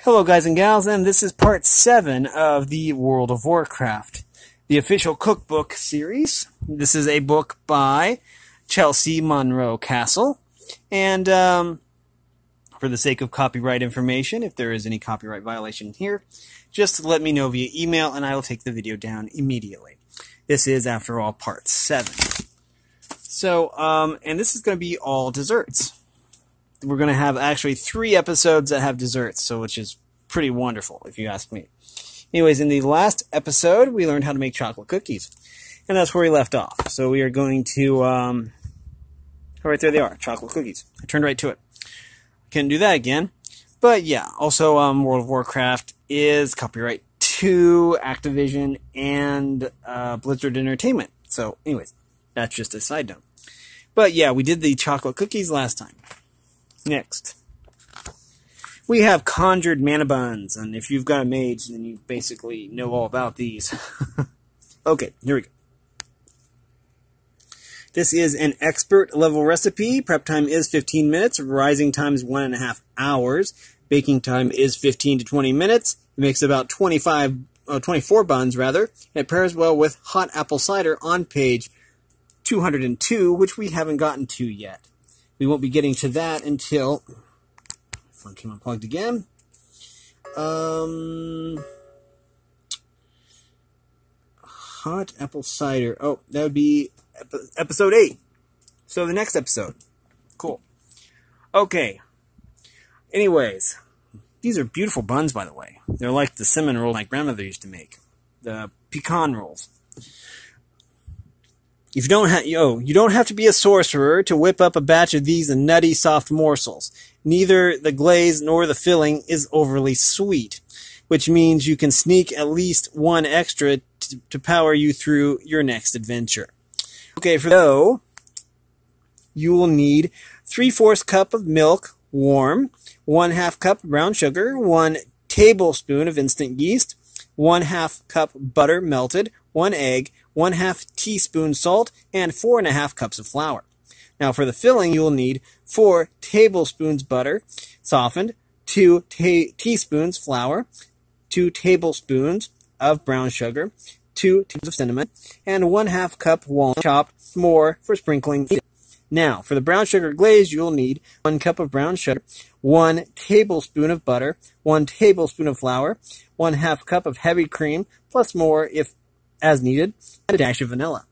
Hello guys and gals, and this is part 7 of the World of Warcraft, the official cookbook series. This is a book by Chelsea Monroe-Cassel, and for the sake of copyright information, if there is any copyright violation here, just let me know via email and I will take the video down immediately. This is, after all, part 7. So, and this is going to be all desserts. We're going to have actually 3 episodes that have desserts, so which is pretty wonderful, if you ask me. Anyways, in the last episode, we learned how to make chocolate cookies, and that's where we left off. So we are going to, oh, right there they are, chocolate cookies. I turned right to it. Can't do that again. But yeah, also World of Warcraft is copyright to Activision and Blizzard Entertainment. So anyways, that's just a side note. But yeah, we did the chocolate cookies last time. Next, we have Conjured mana buns, and if you've got a mage, then you basically know all about these. Okay, here we go. This is an expert level recipe. Prep time is 15 minutes. Rising time is 1.5 hours. Baking time is 15 to 20 minutes. It makes about 24 buns, rather. And it pairs well with hot apple cider on page 202, which we haven't gotten to yet. We won't be getting to that until... Phone came unplugged again. Hot apple cider. Oh, that would be episode 8. So the next episode. Cool. Okay. Anyways, these are beautiful buns, by the way. They're like the cinnamon roll my grandmother used to make. The pecan rolls. If you don't have to be a sorcerer to whip up a batch of these nutty, soft morsels. Neither the glaze nor the filling is overly sweet, which means you can sneak at least one extra to power you through your next adventure. Okay, for dough, you will need 3/4 cup of milk, warm, 1/2 cup of brown sugar, 1 tablespoon of instant yeast, 1/2 cup butter melted, 1 egg, 1/2 teaspoon salt, and 4.5 cups of flour. Now for the filling, you will need 4 tablespoons butter, softened, 2 teaspoons flour, 2 tablespoons of brown sugar, 2 teaspoons of cinnamon, and 1/2 cup walnut chopped, more for sprinkling. Now, for the brown sugar glaze, you'll need 1 cup of brown sugar, 1 tablespoon of butter, 1 tablespoon of flour, 1/2 cup of heavy cream, plus more if as needed, and a dash of vanilla.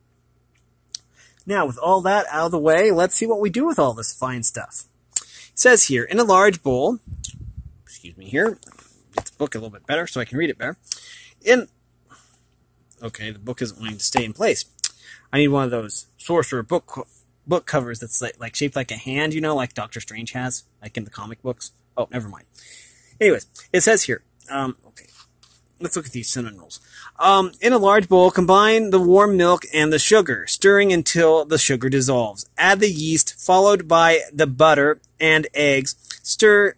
Now, with all that out of the way, let's see what we do with all this fine stuff. It says here, in a large bowl, excuse me here, get the book a little bit better so I can read it better. Okay, the book isn't wanting to stay in place. I need one of those sorcerer book covers that's like shaped like a hand, you know, like Doctor Strange has, like in the comic books. Oh, never mind. Anyways, it says here, okay, let's look at these cinnamon rolls. In a large bowl, combine the warm milk and the sugar, stirring until the sugar dissolves. Add the yeast, followed by the butter and eggs. Stir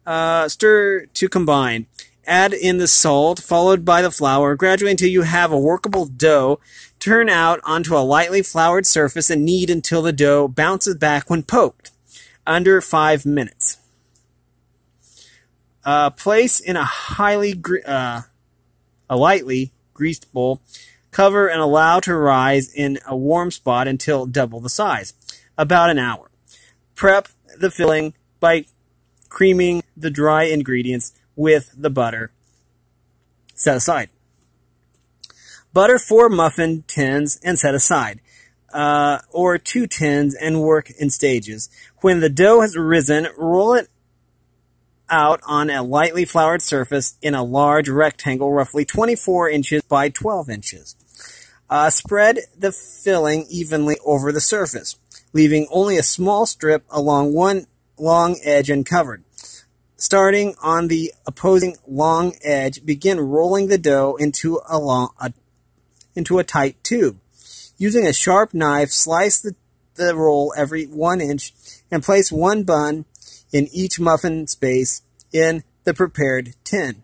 to combine. Add in the salt, followed by the flour, gradually until you have a workable dough. Turn out onto a lightly floured surface and knead until the dough bounces back when poked. Under 5 minutes. Place in a lightly greased bowl. Cover and allow to rise in a warm spot until double the size. About an hour. Prep the filling by creaming the dry ingredients with the butter. Set aside. Butter 4 muffin tins and set aside. Or 2 tins and work in stages. When the dough has risen, roll it out on a lightly floured surface in a large rectangle roughly 24 inches by 12 inches. Spread the filling evenly over the surface, leaving only a small strip along one long edge uncovered. Starting on the opposing long edge, begin rolling the dough into a tight tube. Using a sharp knife, slice the roll every 1 inch and place 1 bun in each muffin space in the prepared tin.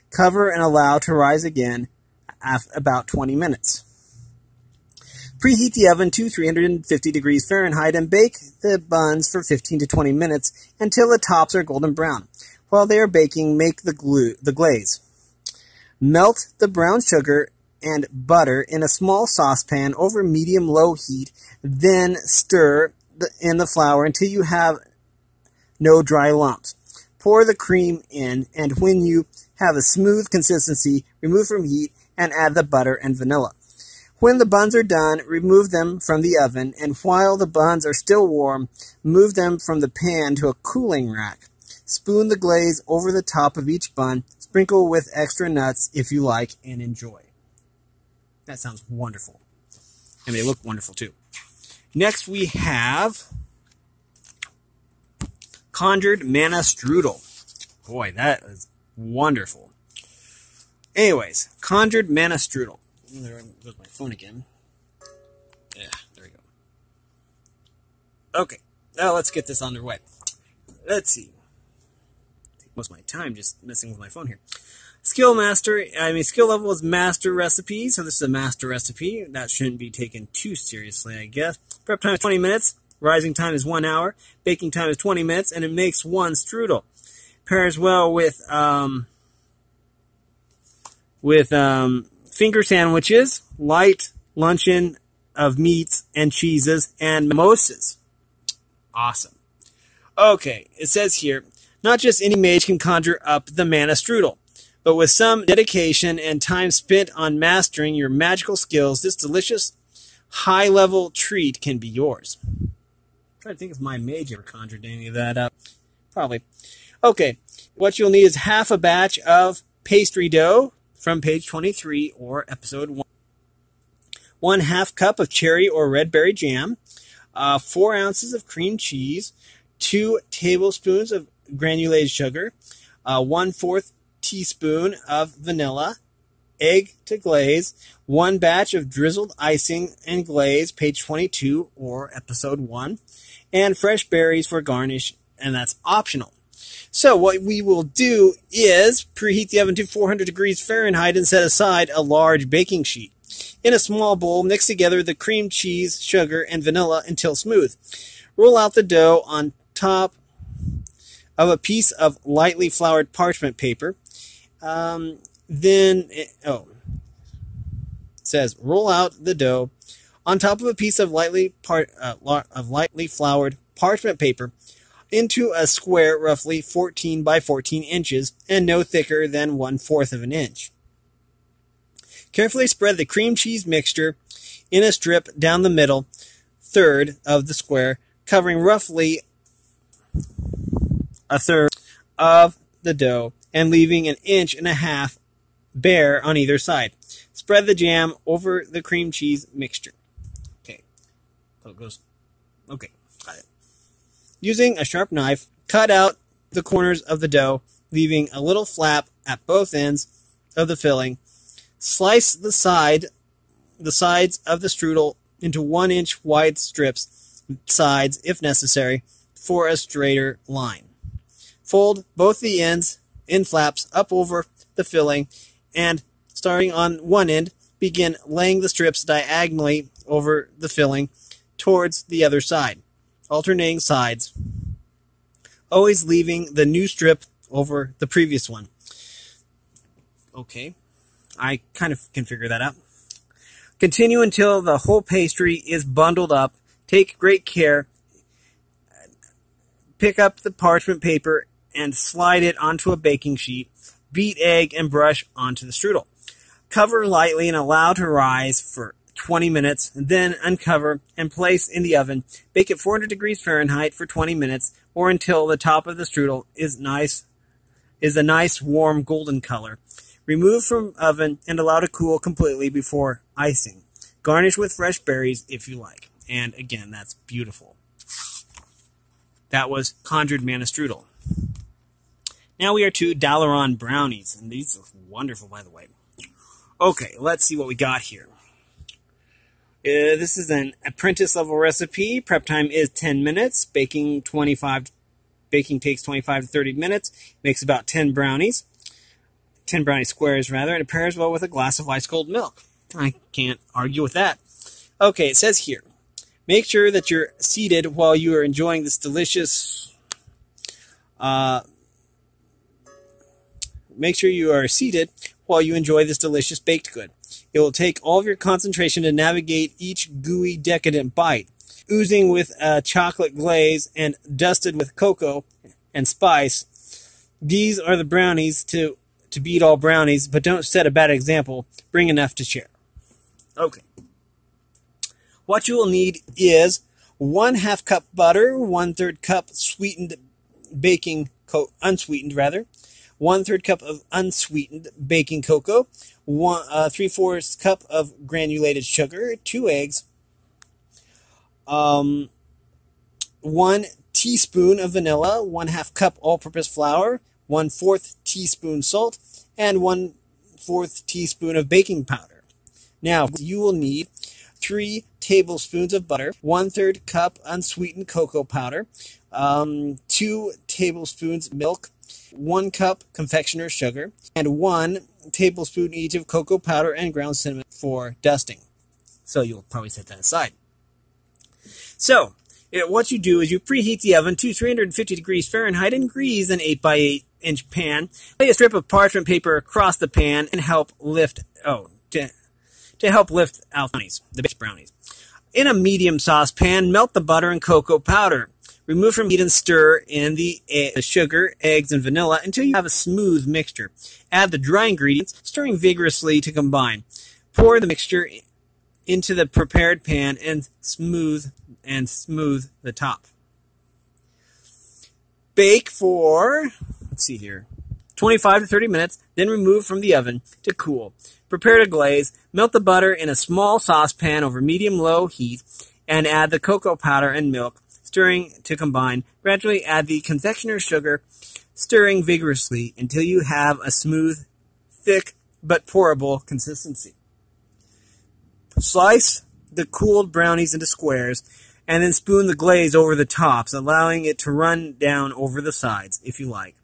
Cover and allow to rise again after about 20 minutes. Preheat the oven to 350 degrees Fahrenheit and bake the buns for 15 to 20 minutes until the tops are golden brown. While they are baking, make the glaze. Melt the brown sugar and butter in a small saucepan over medium-low heat, then stir in the flour until you have no dry lumps. Pour the cream in, and when you have a smooth consistency, remove from heat and add the butter and vanilla. When the buns are done, remove them from the oven, and while the buns are still warm, move them from the pan to a cooling rack. Spoon the glaze over the top of each bun, sprinkle with extra nuts if you like, and enjoy. That sounds wonderful. And they look wonderful too. Next we have Conjured Manna Strudel. Boy, that is wonderful. Anyways, Conjured Manna Strudel. There goes my phone again. Yeah, there we go. Okay, now let's get this underway. Let's see. Take most of my time just messing with my phone here. Skill level is master recipe, so this is a master recipe. That shouldn't be taken too seriously, I guess. Prep time is 20 minutes. Rising time is 1 hour. Baking time is 20 minutes, and it makes 1 strudel. Pairs well with finger sandwiches, light luncheon of meats and cheeses, and mimosas. Awesome. Okay, it says here, not just any mage can conjure up the manna strudel, but with some dedication and time spent on mastering your magical skills, this delicious, high-level treat can be yours. I'm trying to think if my mage ever conjured any of that up. Probably. Okay, what you'll need is half a batch of pastry dough from page 23 or episode 1. 1/2 cup of cherry or red berry jam, 4 ounces of cream cheese, 2 tablespoons of granulated sugar, 1/4 teaspoon of vanilla, egg to glaze, 1 batch of drizzled icing and glaze, page 22 or episode 1, and fresh berries for garnish, and that's optional. So what we will do is preheat the oven to 400 degrees Fahrenheit and set aside a large baking sheet. In a small bowl, mix together the cream cheese, sugar, and vanilla until smooth. Roll out the dough on top of a piece of lightly floured parchment paper. It says roll out the dough on top of a piece of lightly floured parchment paper into a square roughly 14 by 14 inches and no thicker than 1/4 of an inch. Carefully spread the cream cheese mixture in a strip down the middle third of the square, covering roughly a third of the dough and leaving 1.5 inches bare on either side. Spread the jam over the cream cheese mixture. Okay. So it goes. Okay, got it. Using a sharp knife, cut out the corners of the dough, leaving a little flap at both ends of the filling. Slice the sides of the strudel into 1-inch wide strips, sides if necessary, for a straighter line. Fold both the ends in flaps up over the filling, and starting on one end, begin laying the strips diagonally over the filling towards the other side, alternating sides, always leaving the new strip over the previous one. Okay, I kind of can figure that out. Continue until the whole pastry is bundled up. Take great care. Pick up the parchment paper and slide it onto a baking sheet. Beat egg and brush onto the strudel. Cover lightly and allow to rise for 20 minutes, then uncover and place in the oven. Bake at 400 degrees Fahrenheit for 20 minutes or until the top of the strudel is a nice warm golden color. Remove from oven and allow to cool completely before icing. Garnish with fresh berries if you like. And again, that's beautiful. That was Conjured Manna Strudel. Now we are to Dalaran Brownies, and these are wonderful, by the way. Okay, let's see what we got here. This is an apprentice-level recipe. Prep time is 10 minutes. Baking takes 25 to 30 minutes. Makes about 10 brownies. 10 brownie squares, rather, and it pairs well with a glass of ice-cold milk. I can't argue with that. Okay, it says here, make sure that you're seated while you are enjoying this delicious make sure you are seated while you enjoy this delicious baked good. It will take all of your concentration to navigate each gooey, decadent bite. Oozing with chocolate glaze and dusted with cocoa and spice, these are the brownies to beat all brownies, but don't set a bad example. Bring enough to share. Okay. What you will need is 1/2 cup butter, 1/3 cup sweetened unsweetened rather, 1/3 cup of unsweetened baking cocoa, 3/4 cup of granulated sugar, 2 eggs, 1 teaspoon of vanilla, 1/2 cup all-purpose flour, 1/4 teaspoon salt, and 1/4 teaspoon of baking powder. Now, you will need 3 tablespoons of butter, 1/3 cup unsweetened cocoa powder, 2 tablespoons milk, 1 cup confectioner's sugar, and 1 tablespoon each of cocoa powder and ground cinnamon for dusting. So you'll probably set that aside. So, what you do is you preheat the oven to 350 degrees Fahrenheit and grease an 8 by 8 inch pan. Lay a strip of parchment paper across the pan and help lift out the baked brownies. In a medium saucepan, melt the butter and cocoa powder. Remove from heat and stir in the sugar, eggs, and vanilla until you have a smooth mixture. Add the dry ingredients, stirring vigorously to combine. Pour the mixture into the prepared pan and smooth the top. Bake for, 25 to 30 minutes, then remove from the oven to cool. Prepare to glaze. Melt the butter in a small saucepan over medium-low heat and add the cocoa powder and milk, stirring to combine. Gradually add the confectioner's sugar, stirring vigorously until you have a smooth, thick, but pourable consistency. Slice the cooled brownies into squares and then spoon the glaze over the tops, allowing it to run down over the sides if you like.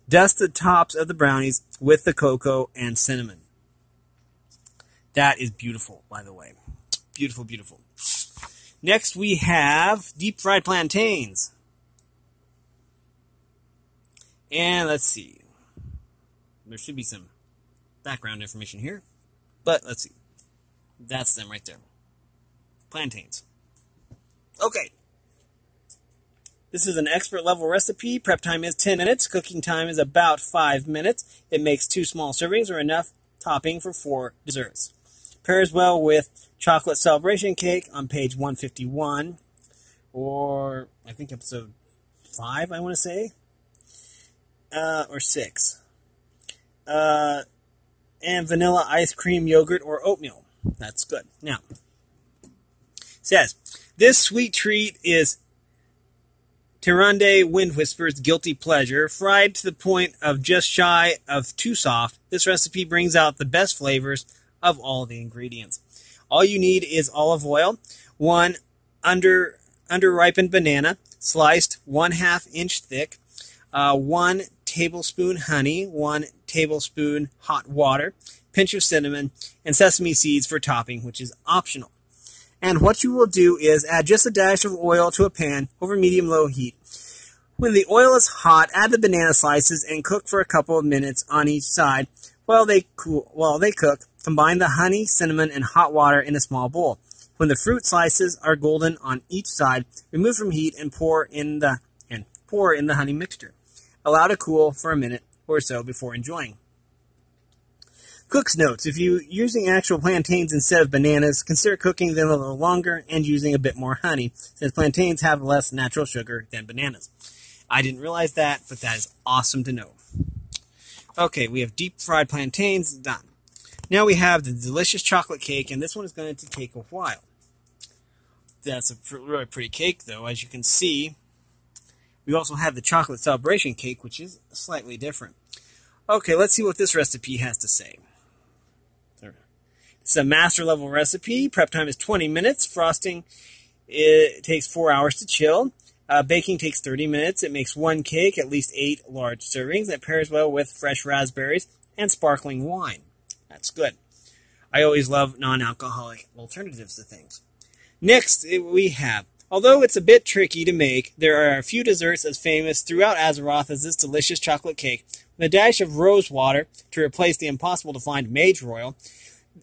Dust the tops of the brownies with the cocoa and cinnamon. That is beautiful, by the way. Beautiful, beautiful. Next we have deep fried plantains. And let's see. There should be some background information here. But let's see. That's them right there. Plantains. Okay. This is an expert level recipe. Prep time is 10 minutes. Cooking time is about 5 minutes. It makes 2 small servings or enough topping for 4 desserts. Pairs well with chocolate celebration cake on page 151, or I think episode 5, I want to say, or 6. And vanilla ice cream yogurt or oatmeal. That's good. Now, it says, this sweet treat is Tirande Wind Whisper's guilty pleasure, fried to the point of just shy of too soft. This recipe brings out the best flavors of all the ingredients. All you need is olive oil, 1 under-ripened banana, sliced 1/2 inch thick, 1 tablespoon honey, 1 tablespoon hot water, pinch of cinnamon, and sesame seeds for topping, which is optional. And what you will do is add just a dash of oil to a pan over medium-low heat. When the oil is hot, add the banana slices and cook for a couple of minutes on each side. While they cook, combine the honey, cinnamon, and hot water in a small bowl. When the fruit slices are golden on each side, remove from heat and pour in the honey mixture. Allow to cool for a minute or so before enjoying. Cook's notes: if you're using actual plantains instead of bananas, consider cooking them a little longer and using a bit more honey, since plantains have less natural sugar than bananas. I didn't realize that, but that is awesome to know. Okay, we have deep fried plantains done. Now we have the delicious chocolate cake, and this one is going to take a while. That's a really pretty cake, though, as you can see. We also have the chocolate celebration cake, which is slightly different. Okay, let's see what this recipe has to say. It's a master level recipe. Prep time is 20 minutes. Frosting, it takes 4 hours to chill. Baking takes 30 minutes. It makes 1 cake, at least 8 large servings. That pairs well with fresh raspberries and sparkling wine. That's good. I always love non-alcoholic alternatives to things. Next, we have, although it's a bit tricky to make, there are a few desserts as famous throughout Azeroth as this delicious chocolate cake, and a dash of rose water to replace the impossible-to-find mage royal,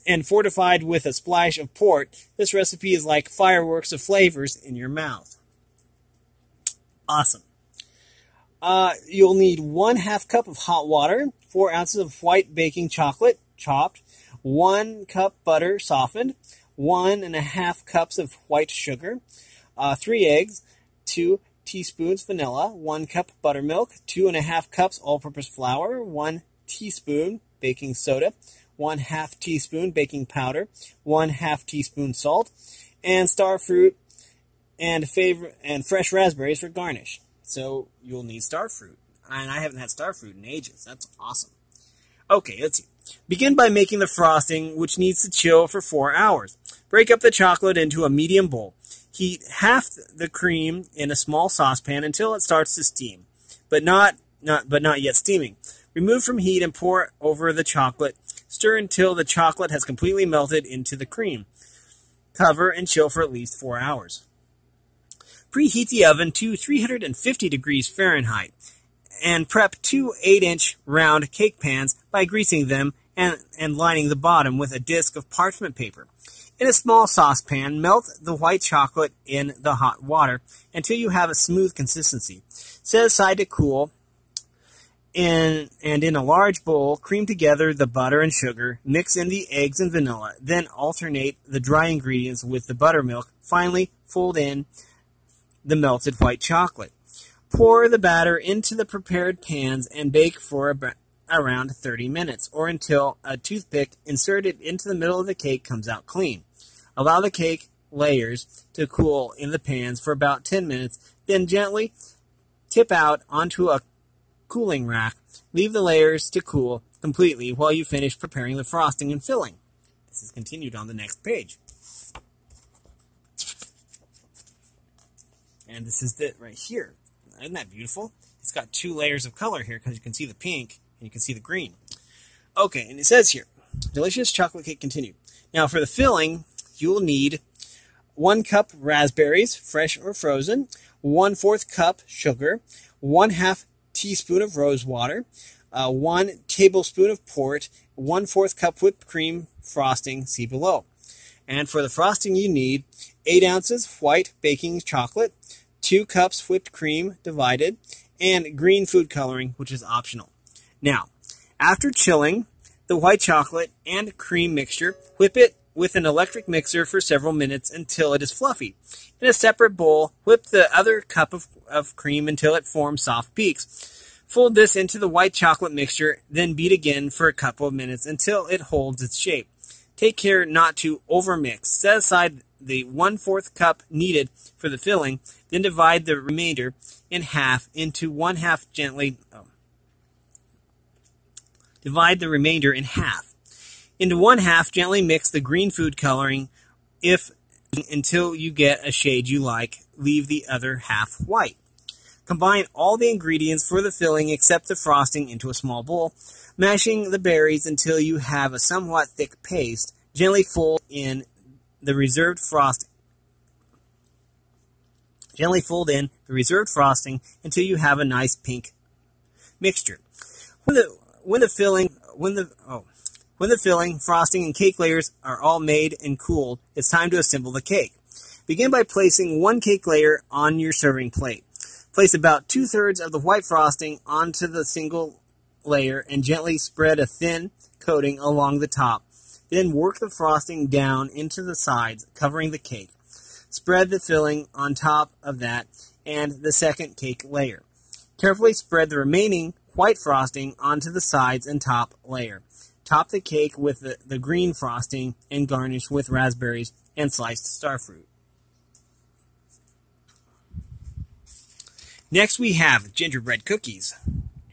and fortified with a splash of port, this recipe is like fireworks of flavors in your mouth. Awesome. You'll need 1/2 cup of hot water, 4 ounces of white baking chocolate chopped, 1 cup butter softened, 1½ cups of white sugar, 3 eggs, 2 teaspoons vanilla, 1 cup buttermilk, 2½ cups all-purpose flour, 1 teaspoon baking soda, 1/2 teaspoon baking powder, 1/2 teaspoon salt, and star fruit and fresh raspberries for garnish. So you'll need star fruit. And I haven't had star fruit in ages. That's awesome. Okay, let's see. Begin by making the frosting, which needs to chill for 4 hours. Break up the chocolate into a medium bowl. Heat half the cream in a small saucepan until it starts to steam, but not yet steaming. Remove from heat and pour over the chocolate. Stir until the chocolate has completely melted into the cream. Cover and chill for at least 4 hours. Preheat the oven to 350 degrees Fahrenheit and prep 2 8-inch round cake pans by greasing them and lining the bottom with a disc of parchment paper. In a small saucepan, melt the white chocolate in the hot water until you have a smooth consistency. Set aside to cool. And in a large bowl, cream together the butter and sugar, mix in the eggs and vanilla, then alternate the dry ingredients with the buttermilk. Finally, fold in the melted white chocolate. Pour the batter into the prepared pans and bake for around 30 minutes, or until a toothpick inserted into the middle of the cake comes out clean. Allow the cake layers to cool in the pans for about 10 minutes, then gently tip out onto a cooling rack. Leave the layers to cool completely while you finish preparing the frosting and filling. This is continued on the next page. And this is it right here. Isn't that beautiful? It's got 2 layers of color here because you can see the pink and you can see the green. Okay, and it says here, delicious chocolate cake continued. Now for the filling, you'll need 1 cup raspberries, fresh or frozen, 1/4 cup sugar, 1/2 teaspoon of rose water, 1 tablespoon of port, 1/4 cup whipped cream frosting, see below. And for the frosting you need 8 ounces white baking chocolate, 2 cups whipped cream divided, and green food coloring, which is optional. Now, after chilling the white chocolate and cream mixture, whip it with an electric mixer for several minutes until it is fluffy. In a separate bowl, whip the other cup of cream until it forms soft peaks. Fold this into the white chocolate mixture, then beat again for a couple of minutes until it holds its shape. Take care not to overmix. Set aside the 1/4 cup needed for the filling, then divide the remainder in half into 1/2 gently. Divide the remainder in half. Into 1/2, gently mix the green food coloring until you get a shade you like. Leave the other half white. Combine all the ingredients for the filling except the frosting into a small bowl, mashing the berries until you have a somewhat thick paste. Gently fold in the reserved frosting. Gently fold in the reserved frosting until you have a nice pink mixture. When the filling, frosting, and cake layers are all made and cooled, it's time to assemble the cake. Begin by placing 1 cake layer on your serving plate. Place about 2/3 of the white frosting onto the single layer and gently spread a thin coating along the top. Then work the frosting down into the sides, covering the cake. Spread the filling on top of that and the second cake layer. Carefully spread the remaining white frosting onto the sides and top layer. Top the cake with the green frosting and garnish with raspberries and sliced starfruit. Next we have gingerbread cookies.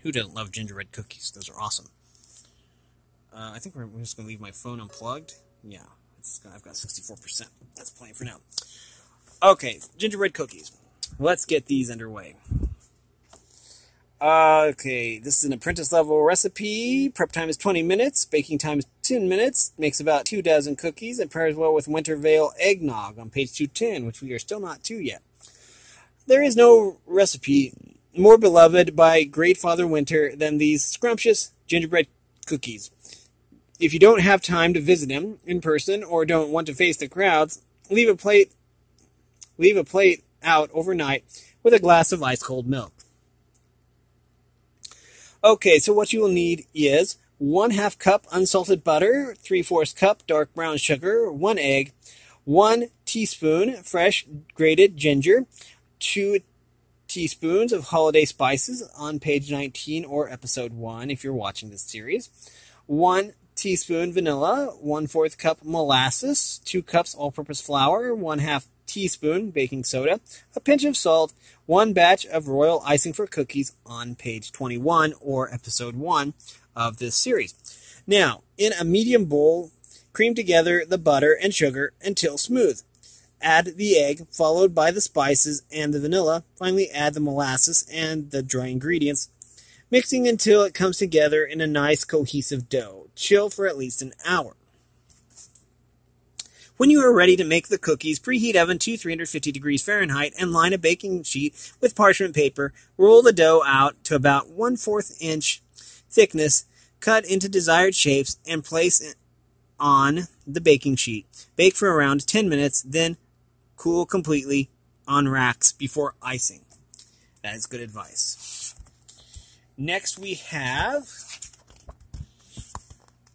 Who doesn't love gingerbread cookies? Those are awesome. I think we're just going to leave my phone unplugged. Yeah, I've got 64%. That's plenty for now. Okay, gingerbread cookies. Let's get these underway. Okay, this is an apprentice level recipe. Prep time is 20 minutes. Baking time is 10 minutes. Makes about 2 dozen cookies and pairs well with Winter Veil eggnog on page 210, which we are still not to yet. There is no recipe more beloved by Great Father Winter than these scrumptious gingerbread cookies. If you don't have time to visit him in person or don't want to face the crowds, leave a plate out overnight with a glass of ice cold milk. Okay, so what you will need is 1/2 cup unsalted butter, 3/4 cup dark brown sugar, 1 egg, 1 teaspoon fresh grated ginger, 2 teaspoons of holiday spices on page 19 or episode 1 if you're watching this series, 1 teaspoon vanilla, 1/4 cup molasses, 2 cups all-purpose flour, 1/2 teaspoon baking soda, a pinch of salt, 1 batch of royal icing for cookies on page 21 or episode 1 of this series. Now, in a medium bowl, cream together the butter and sugar until smooth. Add the egg, followed by the spices and the vanilla. Finally, add the molasses and the dry ingredients, mixing until it comes together in a nice cohesive dough. Chill for at least an hour. When you are ready to make the cookies, preheat oven to 350 degrees Fahrenheit and line a baking sheet with parchment paper. Roll the dough out to about 1/4 inch thickness, cut into desired shapes, and place it on the baking sheet. Bake for around 10 minutes, then cool completely on racks before icing. That is good advice. Next we have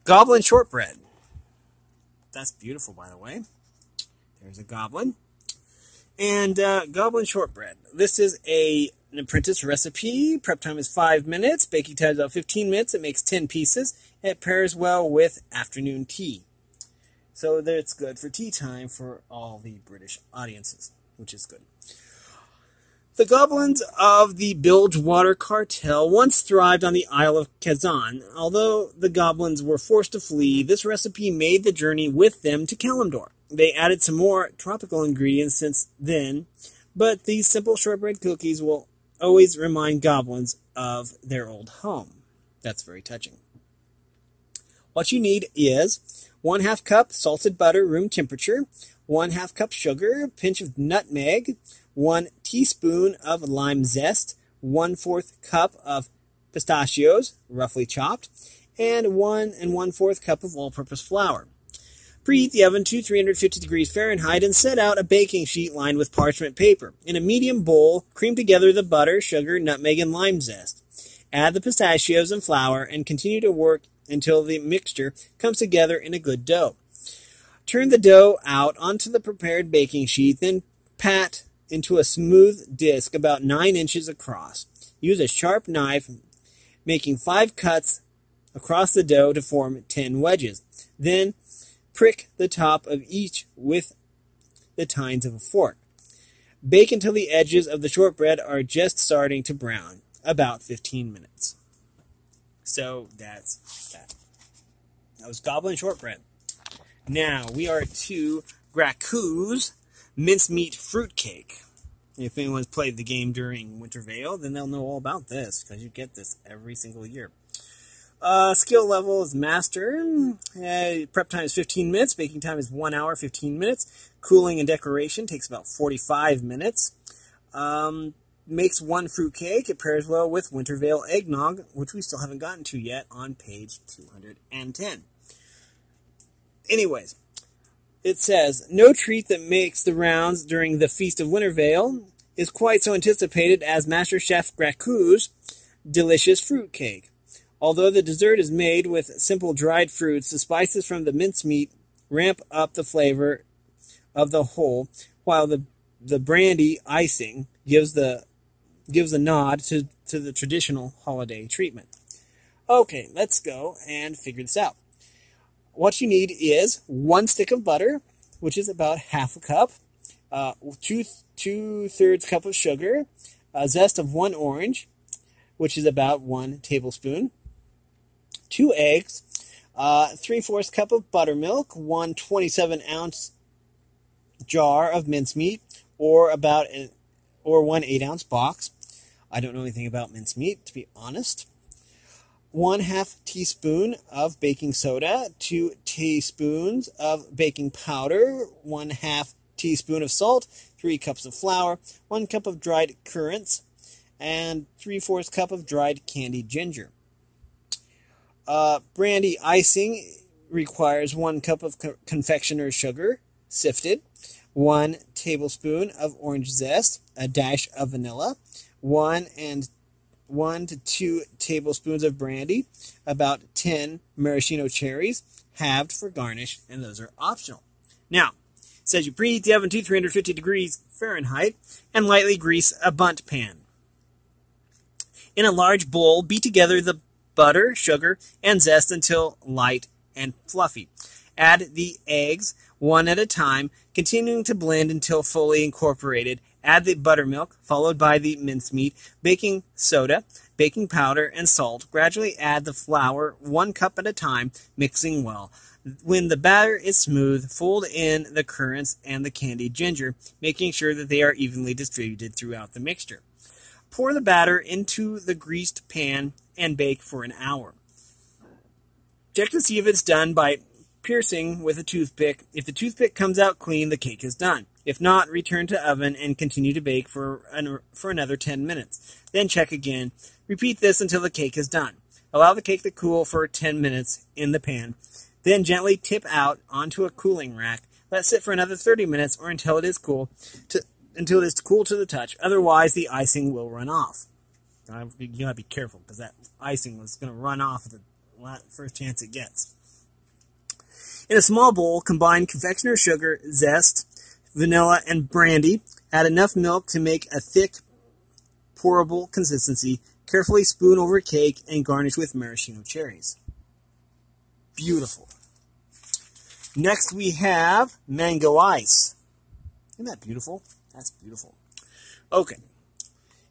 Goblin Shortbread. That's beautiful, by the way. There's a goblin. And Goblin Shortbread. This is an apprentice recipe. Prep time is 5 minutes. Baking time is about 15 minutes. It makes 10 pieces. It pairs well with afternoon tea. So it's good for tea time for all the British audiences, which is good. The goblins of the Bilgewater Cartel once thrived on the Isle of Kazan. Although the goblins were forced to flee, this recipe made the journey with them to Kalimdor. They added some more tropical ingredients since then, but these simple shortbread cookies will always remind goblins of their old home. That's very touching. What you need is 1/2 cup salted butter, room temperature, 1/2 cup sugar, pinch of nutmeg, 1 teaspoon of lime zest, 1/4 cup of pistachios, roughly chopped, and 1 1/4 cup of all-purpose flour. Preheat the oven to 350 degrees Fahrenheit and set out a baking sheet lined with parchment paper. In a medium bowl, cream together the butter, sugar, nutmeg, and lime zest. Add the pistachios and flour and continue to work until the mixture comes together in a good dough. Turn the dough out onto the prepared baking sheet, then pat into a smooth disc about 9 inches across. Use a sharp knife, making 5 cuts across the dough to form 10 wedges. Then prick the top of each with the tines of a fork. Bake until the edges of the shortbread are just starting to brown, about 15 minutes. So that's that. That was Goblin Shortbread. Now we are to Graccu's Mincemeat Fruitcake. If anyone's played the game during Winter Veil, then they'll know all about this, because you get this every single year. Skill level is Master. Prep time is 15 minutes. Baking time is 1 hour, 15 minutes. Cooling and decoration takes about 45 minutes. Makes 1 fruitcake. It pairs well with Winter Veil eggnog, which we still haven't gotten to yet, on page 210. Anyways, it says, no treat that makes the rounds during the Feast of Winter Veil is quite so anticipated as Master Chef Graccu's delicious fruitcake. Although the dessert is made with simple dried fruits, the spices from the mincemeat ramp up the flavor of the whole, while the brandy icing gives a nod to the traditional holiday treatment. Okay, let's go and figure this out. What you need is 1 stick of butter, which is about 1/2 cup, 2/3 cup of sugar, a zest of 1 orange, which is about 1 tablespoon, 2 eggs, 3/4 cup of buttermilk, 1 27-ounce jar of mincemeat, or 1 8-ounce box. I don't know anything about mincemeat, to be honest. 1/2 teaspoon of baking soda, 2 teaspoons of baking powder, 1/2 teaspoon of salt, 3 cups of flour, 1 cup of dried currants, and 3/4 cup of dried candied ginger. Brandy icing requires 1 cup of confectioner's sugar, sifted, 1 tablespoon of orange zest, a dash of vanilla, 1 to 2 tablespoons of brandy, about 10 maraschino cherries, halved for garnish, and those are optional. Now, it says you preheat the oven to 350 degrees Fahrenheit and lightly grease a bundt pan. In a large bowl, beat together the butter, sugar, and zest until light and fluffy. Add the eggs one at a time, continuing to blend until fully incorporated. Add the buttermilk, followed by the mincemeat, baking soda, baking powder, and salt. Gradually add the flour 1 cup at a time, mixing well. When the batter is smooth, fold in the currants and the candied ginger, making sure that they are evenly distributed throughout the mixture. Pour the batter into the greased pan and bake for an hour. Check to see if it's done by piercing with a toothpick. If the toothpick comes out clean, the cake is done. If not, return to oven and continue to bake for another 10 minutes. Then check again. Repeat this until the cake is done. Allow the cake to cool for 10 minutes in the pan. Then gently tip out onto a cooling rack. Let it sit for another 30 minutes or until it is cool to the touch. Otherwise, the icing will run off. You gotta be careful because that icing was going to run off at the first chance it gets. In a small bowl, combine confectioner's sugar, zest, vanilla, and brandy. Add enough milk to make a thick, pourable consistency. Carefully spoon over cake and garnish with maraschino cherries. Beautiful. Next we have mango ice. Isn't that beautiful? That's beautiful. Okay,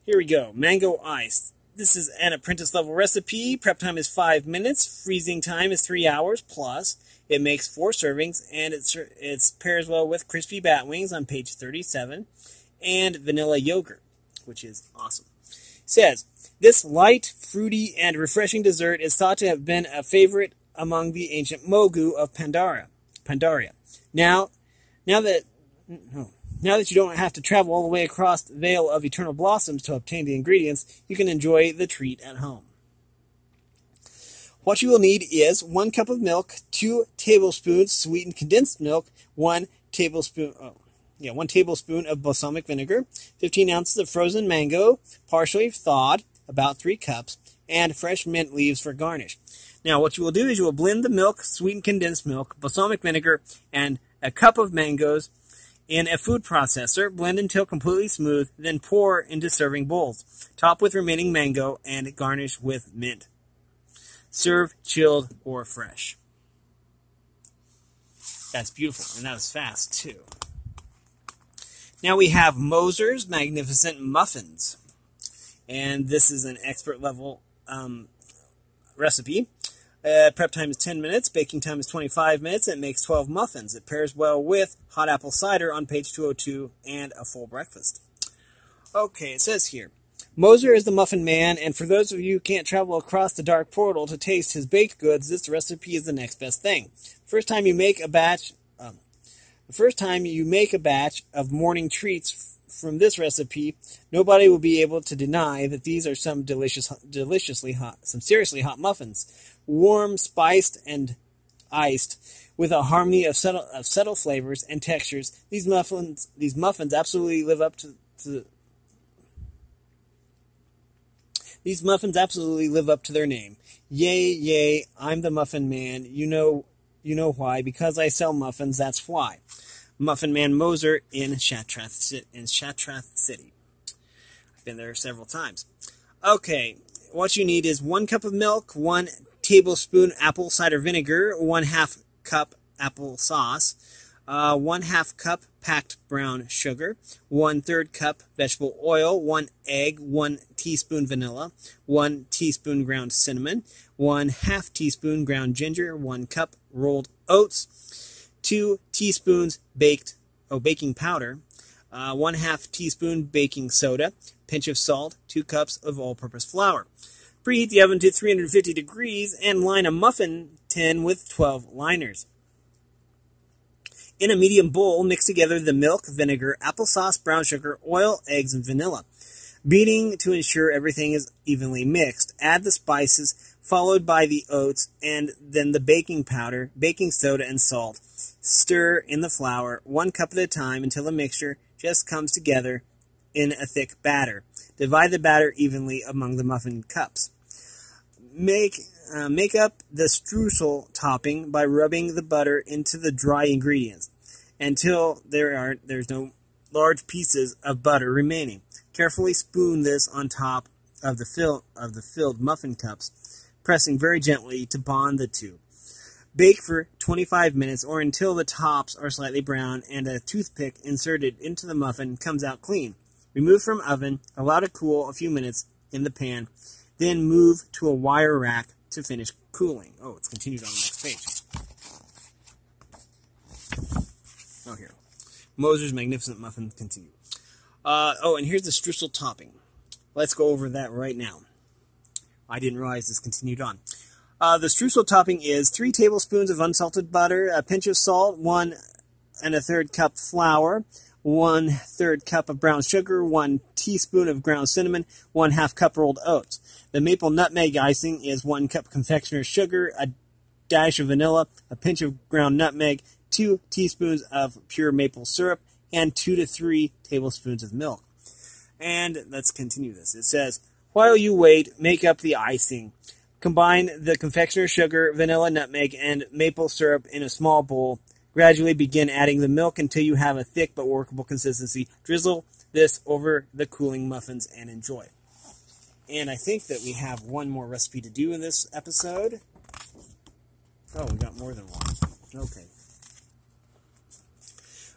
here we go. Mango ice. This is an apprentice level recipe. Prep time is 5 minutes. Freezing time is 3 hours plus. It makes 4 servings, and it pairs well with crispy bat wings on page 37 and vanilla yogurt, which is awesome. It says, this light, fruity, and refreshing dessert is thought to have been a favorite among the ancient Mogu of Pandaria. Now that you don't have to travel all the way across the Vale of Eternal Blossoms to obtain the ingredients, you can enjoy the treat at home. What you will need is 1 cup of milk, 2 tablespoons sweetened condensed milk, 1 tablespoon of balsamic vinegar, 15 ounces of frozen mango, partially thawed, about 3 cups, and fresh mint leaves for garnish. Now, what you will do is you will blend the milk, sweetened condensed milk, balsamic vinegar, and a cup of mangoes in a food processor. Blend until completely smooth, then pour into serving bowls. Top with remaining mango and garnish with mint. Serve chilled or fresh. That's beautiful, and that was fast, too. Now we have Moser's Magnificent Muffins. And this is an expert level recipe. Prep time is 10 minutes. Baking time is 25 minutes. It makes 12 muffins. It pairs well with hot apple cider on page 202 and a full breakfast. Okay, it says here, Moser is the muffin man, and for those of you who can't travel across the dark portal to taste his baked goods, this recipe is the next best thing. The first time you make a batch of morning treats from this recipe, nobody will be able to deny that these are some seriously hot muffins. Warm, spiced, and iced, with a harmony of subtle flavors and textures. These muffins absolutely live up to their name. Yay, I'm the muffin man. You know why? Because I sell muffins. That's why. Muffin Man Moser in Shatrath City. I've been there several times. Okay, what you need is 1 cup of milk, 1 tablespoon apple cider vinegar, 1/2 cup apple sauce, 1/2 cup packed brown sugar, 1/3 cup vegetable oil, 1 egg, 1 teaspoon vanilla, 1 teaspoon ground cinnamon, 1/2 teaspoon ground ginger, 1 cup rolled oats, 2 teaspoons baking powder, 1/2 teaspoon baking soda, pinch of salt, 2 cups of all-purpose flour. Preheat the oven to 350 degrees and line a muffin tin with 12 liners. In a medium bowl, mix together the milk, vinegar, applesauce, brown sugar, oil, eggs, and vanilla. Beating to ensure everything is evenly mixed. Add the spices, followed by the oats, and then the baking powder, baking soda, and salt. Stir in the flour 1 cup at a time until the mixture just comes together in a thick batter. Divide the batter evenly among the muffin cups. Make up the streusel topping by rubbing the butter into the dry ingredients until there's no large pieces of butter remaining. Carefully spoon this on top of the filled muffin cups, pressing very gently to bond the two. Bake for 25 minutes or until the tops are slightly brown and a toothpick inserted into the muffin comes out clean. Remove from oven, allow to cool a few minutes in the pan, then move to a wire rack to finish cooling. Oh, it's continued on the next page. Oh, here. Moser's Magnificent Muffin continued. And here's the streusel topping. Let's go over that right now. I didn't realize this continued on. The streusel topping is 3 tablespoons of unsalted butter, a pinch of salt, 1 1/3 cup flour, 1/3 cup of brown sugar, 1 teaspoon of ground cinnamon, 1/2 cup rolled oats. The maple nutmeg icing is 1 cup confectioner's sugar, a dash of vanilla, a pinch of ground nutmeg, 2 teaspoons of pure maple syrup, and 2 to 3 tablespoons of milk. And let's continue this. It says, while you wait, make up the icing. Combine the confectioner's sugar, vanilla, nutmeg, and maple syrup in a small bowl. Gradually begin adding the milk until you have a thick but workable consistency. Drizzle this over the cooling muffins and enjoy. And I think that we have one more recipe to do in this episode. Oh, we got more than one. Okay.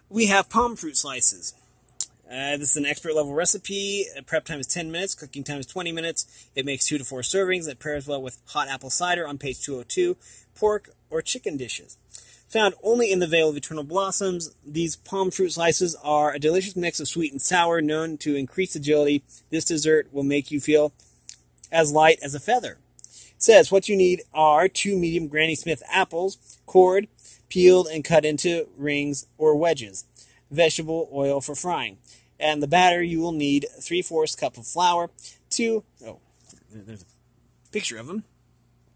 We have Pomfruit Slices. This is an expert level recipe. Prep time is 10 minutes. Cooking time is 20 minutes. It makes 2 to 4 servings. It pairs well with hot apple cider on page 202. Pork or chicken dishes. Found only in the Vale of Eternal Blossoms, these Pomfruit Slices are a delicious mix of sweet and sour known to increase agility. This dessert will make you feel as light as a feather. It says what you need are 2 medium Granny Smith apples, cored, peeled, and cut into rings or wedges. Vegetable oil for frying. And the batter you will need 3/4 cup of flour, there's a picture of them.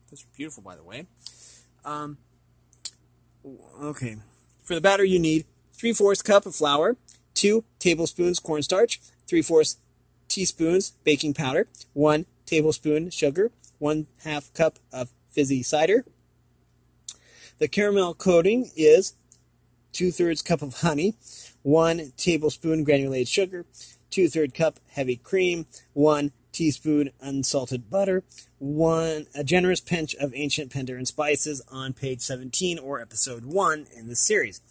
Those are beautiful, by the way. Okay. For the batter you need 3/4 cup of flour, 2 tablespoons cornstarch, 3/4 teaspoons baking powder, 1 tablespoon sugar, 1/2 cup of fizzy cider. The caramel coating is 2/3 cup of honey, 1 tablespoon granulated sugar, 2/3 cup heavy cream, 1 teaspoon unsalted butter, a generous pinch of ancient Pandaren spices on page 17 or episode 1 in this series.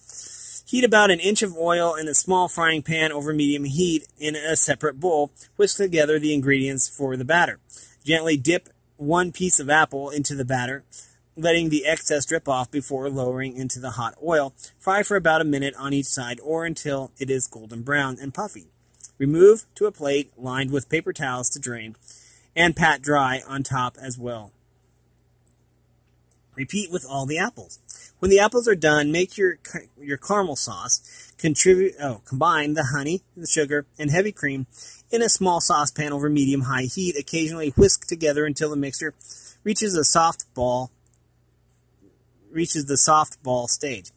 Heat about 1 inch of oil in a small frying pan over medium heat in a separate bowl. Whisk together the ingredients for the batter. Gently dip 1 piece of apple into the batter, letting the excess drip off before lowering into the hot oil. Fry for about 1 minute on each side or until it is golden brown and puffy. Remove to a plate lined with paper towels to drain and pat dry on top as well. Repeat with all the apples. When the apples are done, make your caramel sauce. Combine the honey, the sugar, and heavy cream in a small saucepan over medium-high heat. Occasionally whisk together until the mixture reaches the soft ball stage,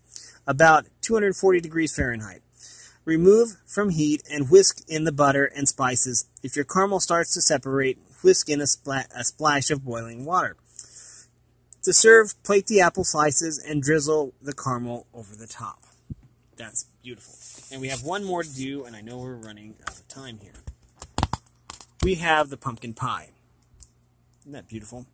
about 240 degrees Fahrenheit. Remove from heat and whisk in the butter and spices. If your caramel starts to separate, whisk in a splash of boiling water. To serve, plate the apple slices and drizzle the caramel over the top. That's beautiful. And we have one more to do, and I know we're running out of time here. We have the pumpkin pie. Isn't that beautiful?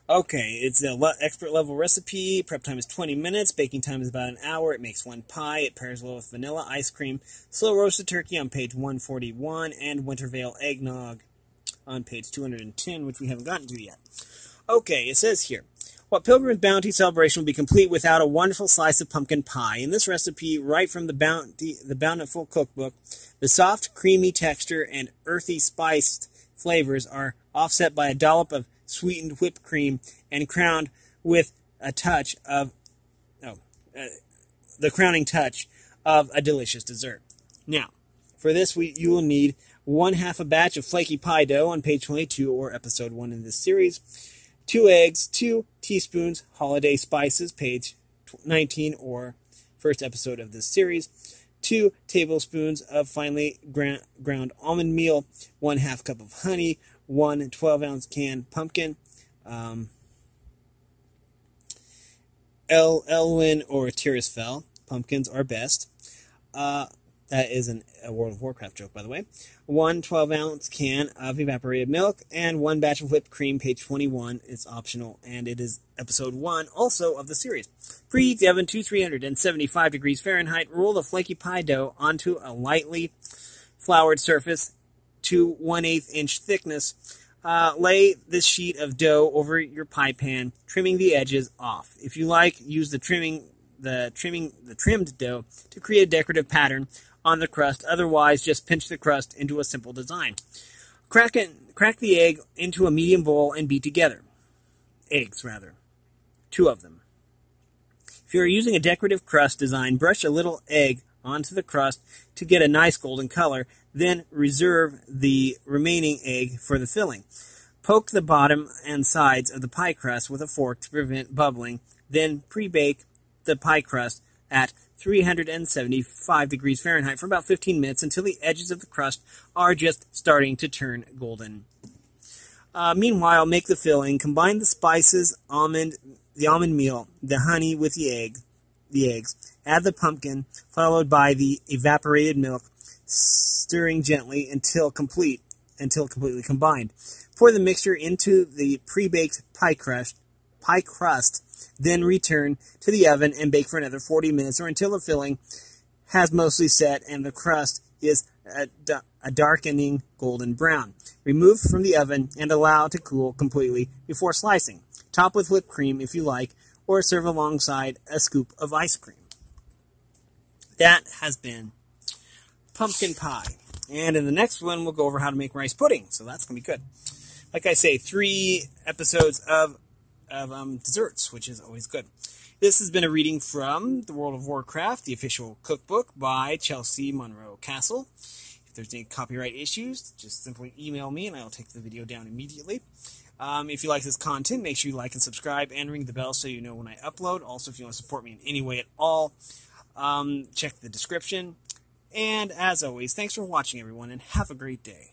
Okay, it's an expert level recipe. Prep time is 20 minutes. Baking time is about 1 hour. It makes 1 pie. It pairs well with vanilla ice cream, slow roasted turkey on page 141, and Wintervale eggnog on page 210, which we haven't gotten to yet. Okay, it says here, what Pilgrim's Bounty celebration will be complete without a wonderful slice of pumpkin pie? In this recipe, right from the Bountiful Cookbook, the soft, creamy texture and earthy spiced flavors are offset by a dollop of sweetened whipped cream and crowned with a touch of the crowning touch of a delicious dessert. Now, For this, you will need 1/2 a batch of flaky pie dough on page 22 or episode 1 in this series, 2 eggs, 2 teaspoons holiday spices, page 19 or first episode of this series, 2 tablespoons of finely ground almond meal, 1/2 cup of honey, 1 12-ounce canned pumpkin, Elwyn or Tirisfel. Pumpkins are best. That is a World of Warcraft joke, by the way. 1 12-ounce can of evaporated milk, and 1 batch of whipped cream, page 21. It's optional, and it is episode 1, also of the series. Preheat the oven to 375 degrees Fahrenheit. Roll the flaky pie dough onto a lightly floured surface to 1/8 inch thickness. Lay this sheet of dough over your pie pan, trimming the edges off. If you like, use the trimmed dough to create a decorative pattern on the crust. Otherwise, just pinch the crust into a simple design. Crack the egg into a medium bowl and beat together. Eggs, rather. 2 of them. If you are using a decorative crust design, brush a little egg onto the crust to get a nice golden color, then reserve the remaining egg for the filling. Poke the bottom and sides of the pie crust with a fork to prevent bubbling, then pre-bake the pie crust at 375 degrees Fahrenheit for about 15 minutes until the edges of the crust are just starting to turn golden. Meanwhile, make the filling. Combine the spices, the almond meal, the honey with the eggs. Add the pumpkin, followed by the evaporated milk, stirring gently until completely combined. Pour the mixture into the pre-baked pie crust, then return to the oven and bake for another 40 minutes or until the filling has mostly set and the crust is a darkening golden brown. Remove from the oven and allow to cool completely before slicing. Top with whipped cream if you like, or serve alongside a scoop of ice cream. That has been pumpkin pie. And in the next one, we'll go over how to make rice pudding. So that's going to be good. Like I say, 3 episodes of desserts, which is always good. This has been a reading from the World of Warcraft, the official cookbook by Chelsea Monroe-Cassel. If there's any copyright issues, just simply email me and I'll take the video down immediately. If you like this content, make sure you like and subscribe and ring the bell so you know when I upload. Also, if you want to support me in any way at all, check the description. And as always, thanks for watching, everyone, and have a great day.